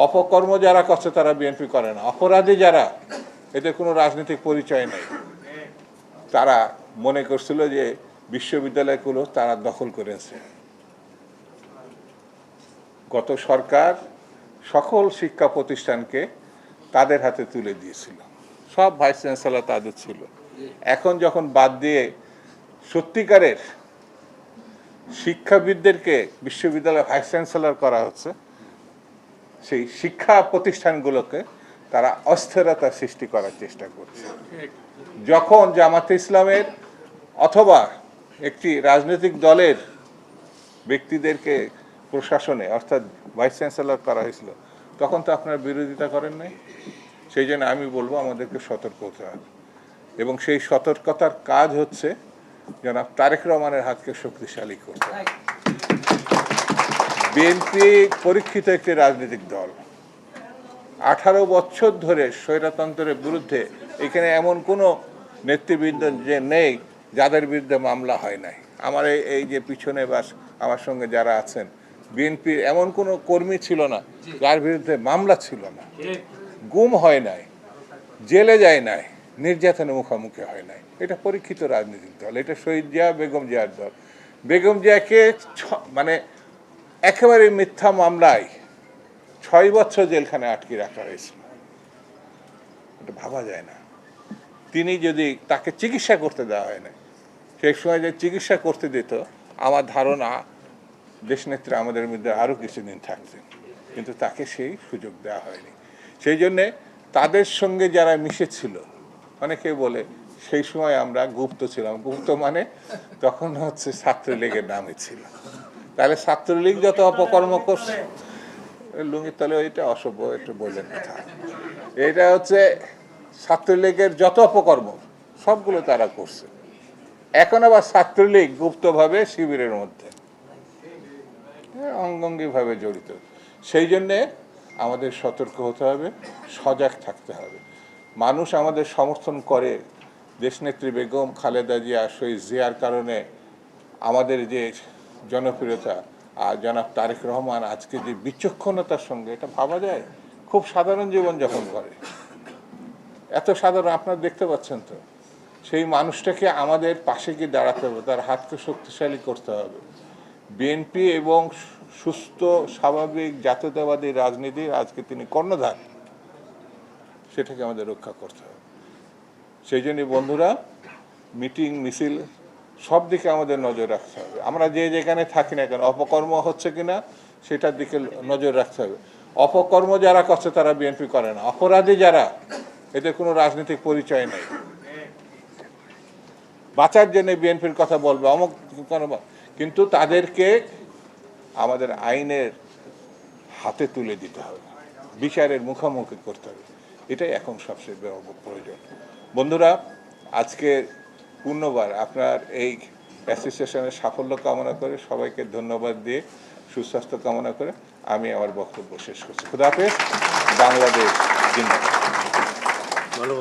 অপকর্ম যারা করছে তারা বিএনপি করে না, অপরাধী যারা, এদের কোনো রাজনৈতিক পরিচয় নেই। তারা মনে করছিল যে বিশ্ববিদ্যালয়গুলো তারা দখল করেছে। গত সরকার সকল শিক্ষা প্রতিষ্ঠানকে তাদের হাতে তুলে দিয়েছিল, সব ভাইস চ্যান্সেলর তাদের ছিল। এখন যখন বাদ দিয়ে সত্যিকারের শিক্ষাবিদদেরকে বিশ্ববিদ্যালয়ে ভাইস চ্যান্সেলর করা হচ্ছে, সেই শিক্ষা প্রতিষ্ঠানগুলোকে তারা অস্থিরতা সৃষ্টি করার চেষ্টা করছে। যখন জামাতে ইসলামের অথবা একটি রাজনৈতিক দলের ব্যক্তিদেরকে প্রশাসনে অর্থাৎ ভাইস চ্যান্সেলর করা হয়েছিল, তখন তো আপনারা বিরোধিতা করেন নাই। সেই জন্য আমি বলবো আমাদেরকে সতর্ক হতে হবে, এবং সেই সতর্কতার কাজ হচ্ছে জনাব তারেক রহমানের হাতকে শক্তিশালী করতে। বিএনপি পরীক্ষিত একটি রাজনৈতিক দল, 18 বছর ধরে স্বৈরতন্ত্রের বিরুদ্ধে এখানে এমন কোনো নেতৃবৃন্দ যে নেই যাদের বিরুদ্ধে মামলা হয় নাই। আমার এই যে পিছনে বা আমার সঙ্গে যারা আছেন, বিএনপির এমন কোনো কর্মী ছিল না যার বিরুদ্ধে মামলা ছিল না, গুম হয় নাই, জেলে যায় নাই, নির্যাতনের মুখোমুখি হয় নাই। এটা পরীক্ষিত রাজনৈতিক দল, এটা শহীদ জিয়া বেগম জিয়ার দল। বেগম জিয়াকে মানে একেবারে মিথ্যা মামলায় 6 বছর জেলখানে আটকে রাখা হয়েছিল। এটা ভাবা যায় না। তিনি যদি তাকে চিকিৎসা করতে দেওয়া হয় না, সেই সময় যে চিকিৎসা করতে দিত, আমার ধারণা দেশনেত্রী আমাদের মধ্যে আরও কিছুদিন থাকতেন, কিন্তু তাকে সেই সুযোগ দেওয়া হয়নি। সেই জন্যে তাদের সঙ্গে যারা মিশেছিল, অনেকে বলে সেই সময় আমরা গুপ্ত ছিলাম। গুপ্ত মানে তখন হচ্ছে ছাত্রলীগের নামে ছিল। তাহলে ছাত্রলীগ যত অপকর্ম করছে, লুঙ্গির তলে এটা অসভ্য একটু বললেন কথা, এটা হচ্ছে ছাত্রলীগের যত অপকর্ম সবগুলো তারা করছে। এখন আবার ছাত্রলীগ গুপ্তভাবে শিবিরের মধ্যে অঙ্গাঙ্গিভাবে জড়িত। সেই জন্যে আমাদের সতর্ক হতে হবে, সজাগ থাকতে হবে। মানুষ আমাদের সমর্থন করে, দেশনেত্রী বেগম খালেদা জিয়া শহীদ জিয়ার কারণে আমাদের যে জনপ্রিয়তা, আর জনাব তারেক রহমান আজকে যে বিচক্ষণতার সঙ্গে, এটা ভাবা যায়। খুব সাধারণ জীবনযাপন করে, এত সাধারণ, আপনারা দেখতে পাচ্ছেন তো। সেই মানুষটাকে আমাদের পাশে গিয়ে দাঁড়াতে হবে, তার হাতকে শক্তিশালী করতে হবে। বিএনপি এবং সুস্থ স্বাভাবিক জাতীয়তাবাদী রাজনীতির আজকে তিনি কর্ণধার, সেটাকে আমাদের রক্ষা করতে হবে। সেই জন্যই বন্ধুরা, মিটিং মিছিল সব দিকে আমাদের নজর রাখতে হবে। আমরা যে যেখানে থাকি না কেন, অপকর্ম হচ্ছে কিনা সেটার দিকে নজর রাখতে হবে। অপকর্ম যারা করছে তারা বিএনপি করে না, অপরাধী যারা, এদের কোনো রাজনৈতিক পরিচয় নেই। বাঁচার জন্য বিএনপির কথা বলবে অমুক, কিন্তু তাদেরকে আমাদের আইনের হাতে তুলে দিতে হবে, বিচারের মুখোমুখি করতে হবে। এটাই এখন সবচেয়ে প্রয়োজন। বন্ধুরা, আজকে পূর্ণবার আপনার এই অ্যাসোসিয়েশনের সাফল্য কামনা করে, সবাইকে ধন্যবাদ দিয়ে সুস্বাস্থ্য কামনা করে আমি আমার বক্তব্য শেষ করছি। খুদা হাফেজ। বাংলাদেশ জিন্দাবাদ। ভালো